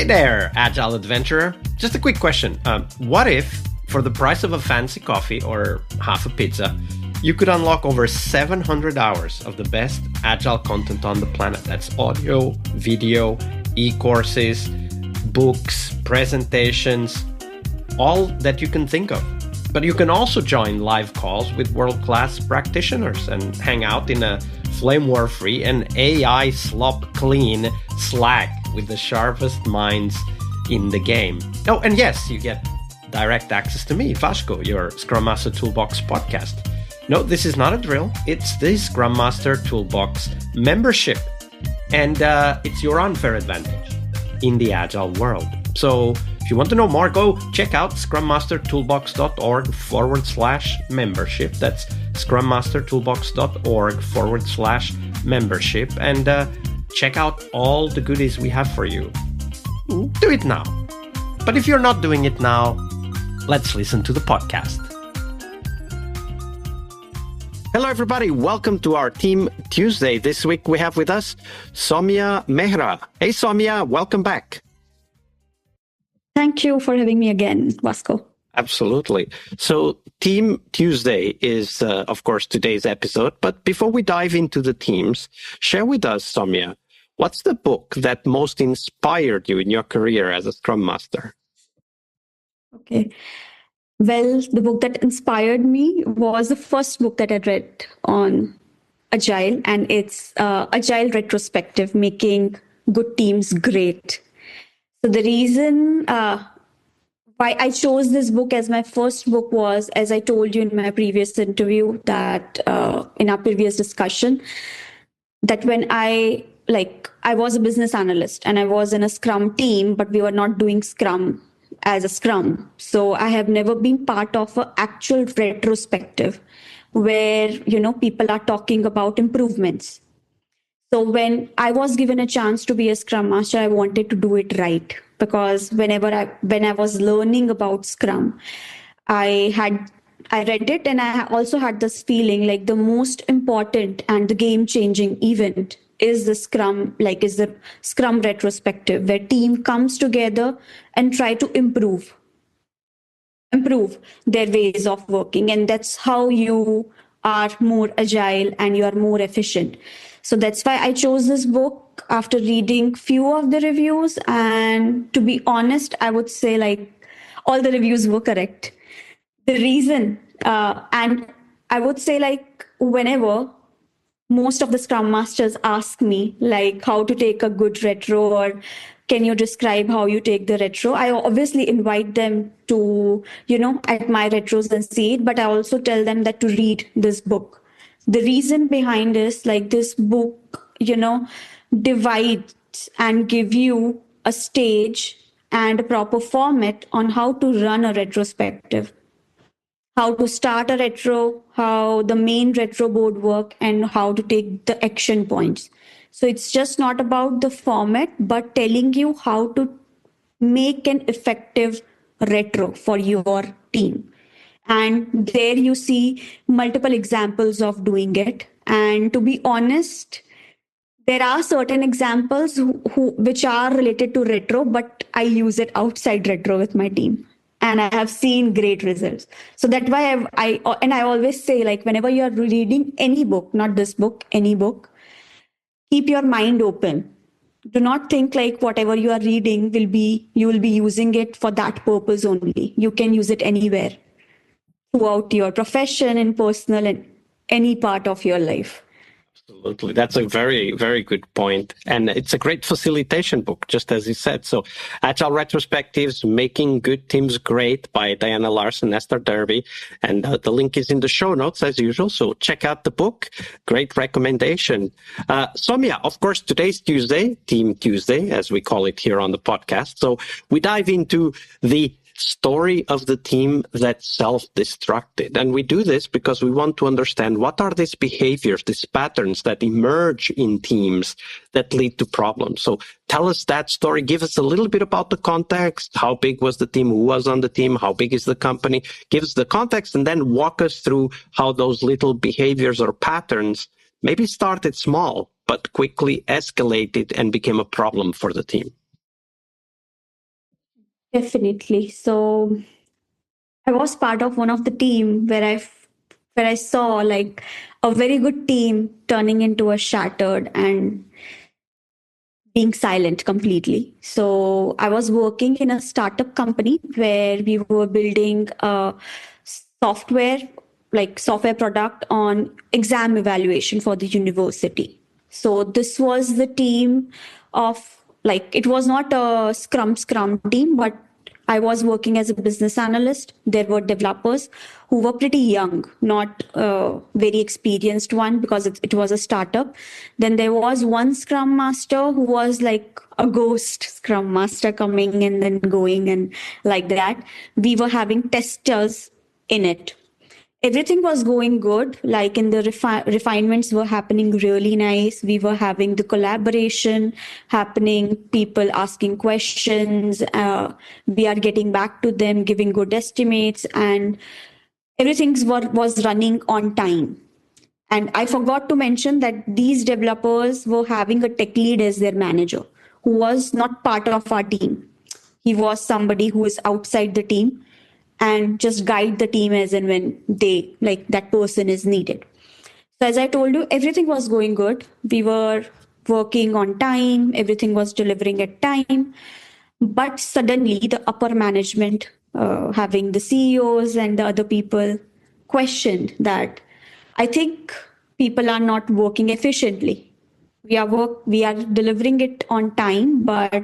there, Agile Adventurer. Just a quick question. What if, for the price of a fancy coffee or half a pizza, you could unlock over 700 hours of the best Agile content on the planet? That's audio, video, e-courses, books, presentations, all that you can think of. But you can also join live calls with world-class practitioners and hang out in a flame war-free and AI slop-clean Slack with the sharpest minds in the game. Oh, and yes, you get direct access to me, Vasco, your Scrum Master Toolbox podcast. No, this is not a drill. It's the Scrum Master Toolbox membership. And it's your unfair advantage in the Agile world. So if you want to know more, go check out scrummastertoolbox.org/membership. That's scrummastertoolbox.org/membership. And check out all the goodies we have for you. Do it now. But if you're not doing it now, let's listen to the podcast. Hello, everybody. Welcome to our Team Tuesday. This week we have with us Somya Mehra. Hey, Somya, welcome back. Thank you for having me again, Vasco. Absolutely. So Team Tuesday is, of course, today's episode. But before we dive into the teams, share with us, Somya, what's the book that most inspired you in your career as a Scrum Master? Okay. Well, the book that inspired me was the first book that I read on Agile, and it's Agile Retrospective, Making Good Teams Great. So the reason why I chose this book as my first book was, as I told you in my previous interview, that in our previous discussion, that when I was a business analyst and I was in a Scrum team, but we were not doing Scrum as a Scrum. So I have never been part of an actual retrospective where, people are talking about improvements. So when I was given a chance to be a Scrum Master, I wanted to do it right, because when I was learning about Scrum, I read it, and I also had this feeling like the most important and the game-changing event is the Scrum retrospective, where team comes together and try to improve their ways of working. And that's how you are more agile and you are more efficient. So that's why I chose this book after reading few of the reviews. And to be honest, I would say all the reviews were correct. The reason, and I would say whenever most of the Scrum Masters ask me how to take a good retro, or can you describe how you take the retro? I obviously invite them to, at my retros and see it, but I also tell them that to read this book. The reason behind is this book, divides and give you a stage and a proper format on how to run a retrospective, how to start a retro, how the main retro board work, and how to take the action points. So it's just not about the format, but telling you how to make an effective retro for your team. And there you see multiple examples of doing it. And to be honest, there are certain examples which are related to retro, but I use it outside retro with my team. And I have seen great results. So that's why I always say, whenever you're reading any book, not this book, any book, keep your mind open. Do not think whatever you are reading you will be using it for that purpose only. You can use it anywhere throughout your profession and personal and any part of your life. Absolutely. That's a very, very good point. And it's a great facilitation book, just as you said. So Agile Retrospectives, Making Good Teams Great by Diana Larsen and Derby. And the link is in the show notes as usual. So check out the book. Great recommendation. Somya, of course, today's Tuesday, Team Tuesday, as we call it here on the podcast. So we dive into the story of the team that self-destructed. And we do this because we want to understand what are these behaviors, these patterns that emerge in teams that lead to problems. So tell us that story. Give us a little bit about the context. How big was the team? Who was on the team? How big is the company? Give us the context and then walk us through how those little behaviors or patterns maybe started small, but quickly escalated and became a problem for the team. Definitely. So I was part of one of the team where I saw like a very good team turning into a shattered and being silent completely. So I was working in a startup company where we were building a software, like software product on exam evaluation for the university. So this was the team of like it was not a scrum team, but I was working as a business analyst. There were developers who were pretty young, not very experienced one because it was a startup. Then there was one Scrum Master who was like a ghost Scrum Master coming and then going and like that. We were having testers in it. Everything was going good, like in the refinements were happening really nice. We were having the collaboration happening, people asking questions, we are getting back to them, giving good estimates, and everything was running on time. And I forgot to mention that these developers were having a tech lead as their manager, who was not part of our team. He was somebody who is outside the team and just guide the team as and when they like that person is needed. So as I told you, everything was going good. We were working on time, everything was delivering at time. But suddenly the upper management, having the CEOs and the other people, questioned that I think people are not working efficiently. We are delivering it on time, but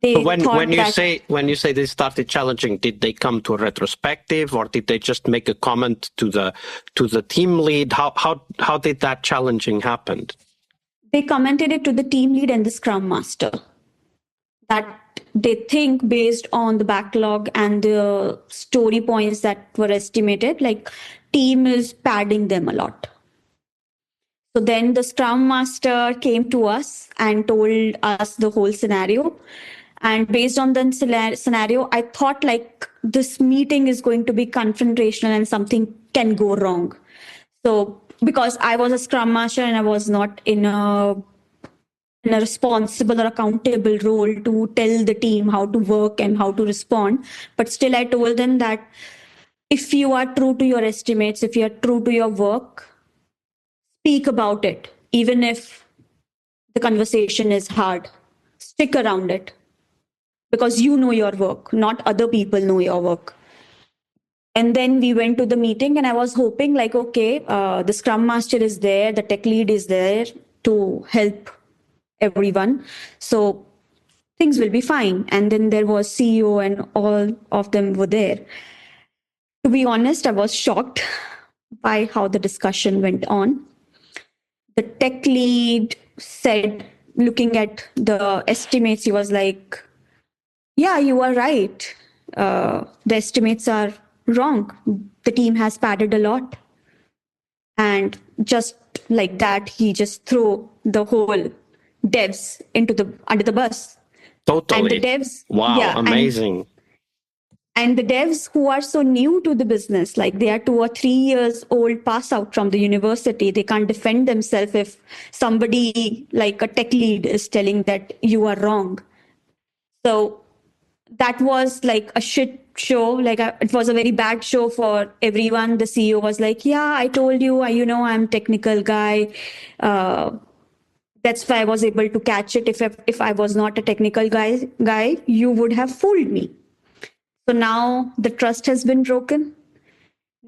But they when thought you that say they started challenging, did they come to a retrospective or did they just make a comment to the team lead? How did that challenging happen? they commented it to the team lead and the scrum master that they think based on the backlog and the story points that were estimated, like team is padding them a lot. So then the scrum master came to us and told us the whole scenario. And based on the scenario, I thought like this meeting is going to be confrontational and something can go wrong. So because I was a scrum master and I was not in a responsible or accountable role to tell the team how to work and how to respond. But still, I told them that if you are true to your estimates, if you are true to your work, speak about it, even if the conversation is hard. Stick around it because you know your work, not other people know your work. And then we went to the meeting, and I was hoping, like, okay, the scrum master is there, the tech lead is there to help everyone. So things will be fine. And then there was CEO and all of them were there. To be honest, I was shocked by how the discussion went on. The tech lead said, looking at the estimates, he was like, yeah, you are right. The estimates are wrong. The team has padded a lot. And just like that, he just threw the whole devs into the under the bus. And the Totally. devs, Wow, yeah, and the devs who are so new to the business, like they are 2 or 3 years old, pass out from the university, they can't defend themselves if somebody like a tech lead is telling that you are wrong. So that was like a shit show. Like it was a very bad show for everyone. The CEO was like, "Yeah, I told you. I'm technical guy. Uh, that's why I was able to catch it. If I was not a technical guy, you would have fooled me." So now the trust has been broken.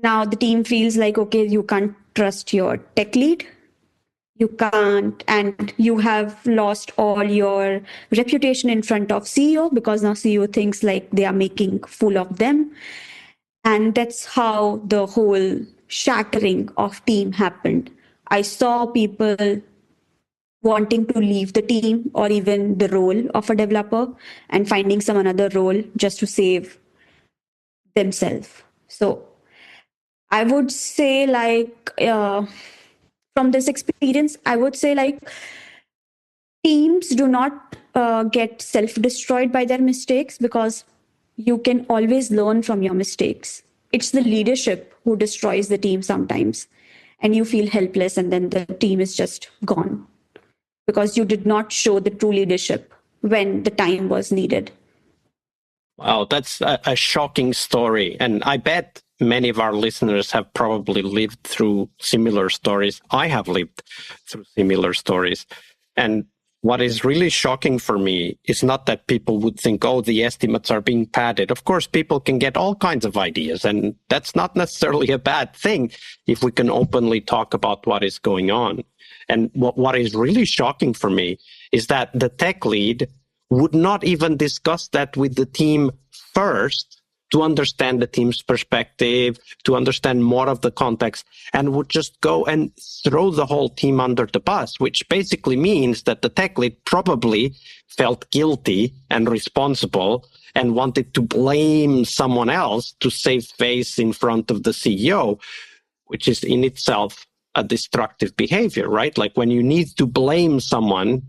Now the team feels like, okay, you can't trust your tech lead. You can't, and you have lost all your reputation in front of CEO because now CEO thinks like they are making fool of them. And that's how the whole shattering of team happened. I saw people wanting to leave the team or even the role of a developer and finding some another role just to save themselves. So I would say like from this experience, I would say like teams do not get self-destroyed by their mistakes because you can always learn from your mistakes. It's the leadership who destroys the team sometimes, and you feel helpless, and then the team is just gone because you did not show the true leadership when the time was needed. Wow, that's a shocking story. And I bet many of our listeners have probably lived through similar stories. I have lived through similar stories. And what is really shocking for me is not that people would think, oh, the estimates are being padded. Of course, people can get all kinds of ideas, and that's not necessarily a bad thing if we can openly talk about what is going on. And what is really shocking for me is that the tech lead would not even discuss that with the team first to understand the team's perspective, to understand more of the context, and would just go and throw the whole team under the bus, which basically means that the tech lead probably felt guilty and responsible and wanted to blame someone else to save face in front of the CEO, which is in itself a destructive behavior, right? Like when you need to blame someone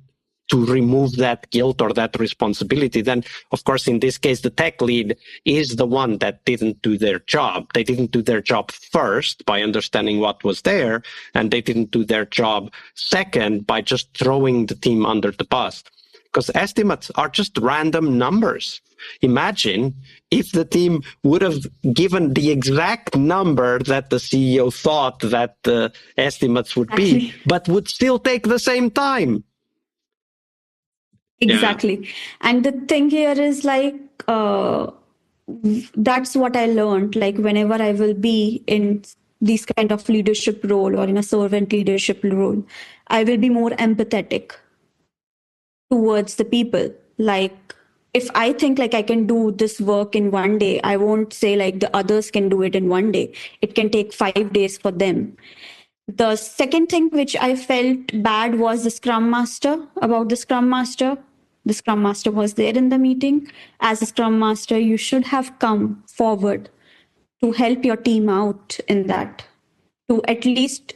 to remove that guilt or that responsibility, then of course, in this case, the tech lead is the one that didn't do their job. They didn't do their job first by understanding what was there, and they didn't do their job second by just throwing the team under the bus. Because estimates are just random numbers. Imagine if the team would have given the exact number that the CEO thought that the estimates would be, but would still take the same time. Exactly. Yeah. And the thing here is like, that's what I learned. Like whenever I will be in this kind of leadership role or in a servant leadership role, I will be more empathetic towards the people. Like if I think like I can do this work in one day, I won't say like the others can do it in one day. It can take 5 days for them. The second thing which I felt bad was the Scrum Master, about the Scrum Master. The Scrum Master was there in the meeting. As a Scrum Master, you should have come forward to help your team out in that, to at least,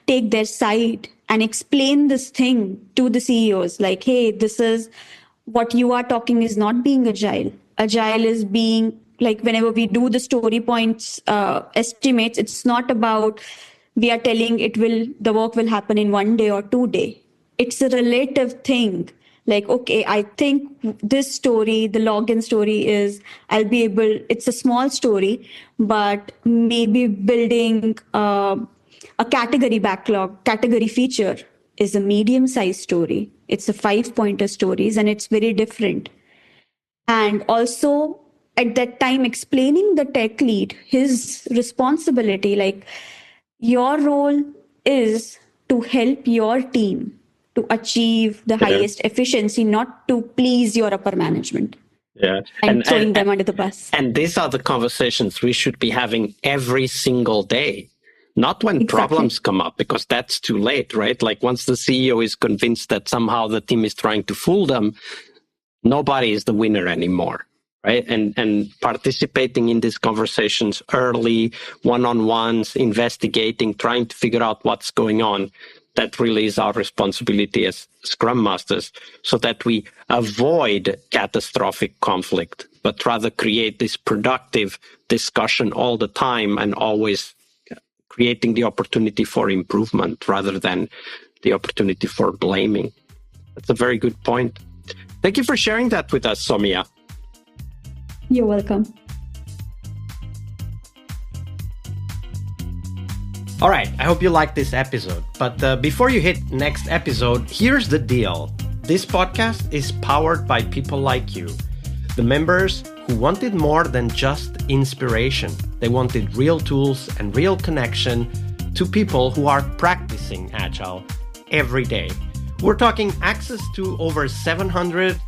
take their side and explain this thing to the CEOs. Like, hey, this is what you are talking is not being agile. Agile is being like whenever we do the story points estimates, it's not about we are telling the work will happen in 1 day or 2 days. It's a relative thing. Like, okay, I think this story, the login story it's a small story, but maybe building a category backlog, category feature is a medium-sized story. It's a 5-pointer stories, and it's very different. And also at that time, explaining the tech lead, his responsibility, like, your role is to help your team to achieve the highest efficiency, not to please your upper management. Yeah. And throwing them under the bus. And these are the conversations we should be having every single day, not when problems come up, because that's too late, right? Like once the CEO is convinced that somehow the team is trying to fool them, nobody is the winner anymore. Right. And participating in these conversations early, one-on-ones, investigating, trying to figure out what's going on. That really is our responsibility as Scrum Masters, so that we avoid catastrophic conflict, but rather create this productive discussion all the time and always creating the opportunity for improvement rather than the opportunity for blaming. That's a very good point. Thank you for sharing that with us, Somya. You're welcome. All right, I hope you liked this episode. But before you hit next episode, here's the deal. This podcast is powered by people like you, the members who wanted more than just inspiration. They wanted real tools and real connection to people who are practicing Agile every day. We're talking access to over 700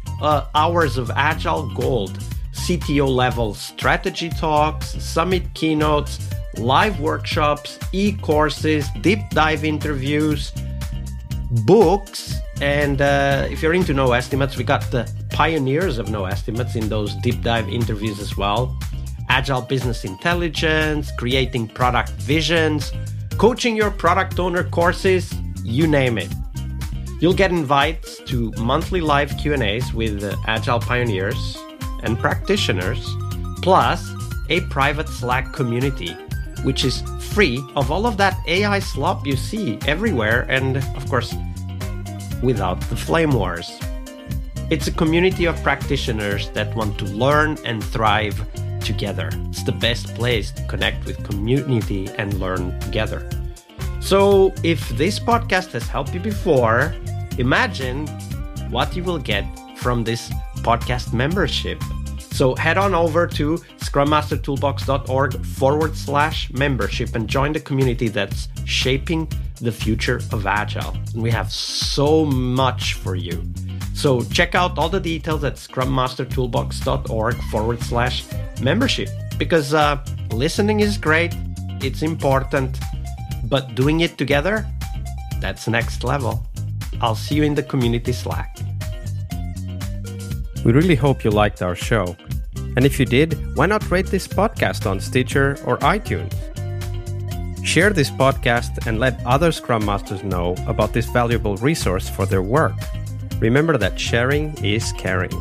hours of Agile Gold, CTO level strategy talks, summit keynotes, live workshops, e-courses, deep dive interviews, books, and if you're into no estimates, we got the pioneers of no estimates in those deep dive interviews as well. Agile business intelligence, creating product visions, coaching your product owner courses, you name it. You'll get invites to monthly live Q&As with Agile pioneers and practitioners, plus a private Slack community, which is free of all of that AI slop you see everywhere, and of course, without the flame wars. It's a community of practitioners that want to learn and thrive together. It's the best place to connect with community and learn together. So if this podcast has helped you before, imagine what you will get from this podcast membership. So head on over to scrummastertoolbox.org/membership and join the community that's shaping the future of Agile. And we have so much for you. So check out all the details at scrummastertoolbox.org/membership, because listening is great, it's important, but doing it together, that's next level. I'll see you in the community Slack. We really hope you liked our show. And if you did, why not rate this podcast on Stitcher or iTunes? Share this podcast and let other Scrum Masters know about this valuable resource for their work. Remember that sharing is caring.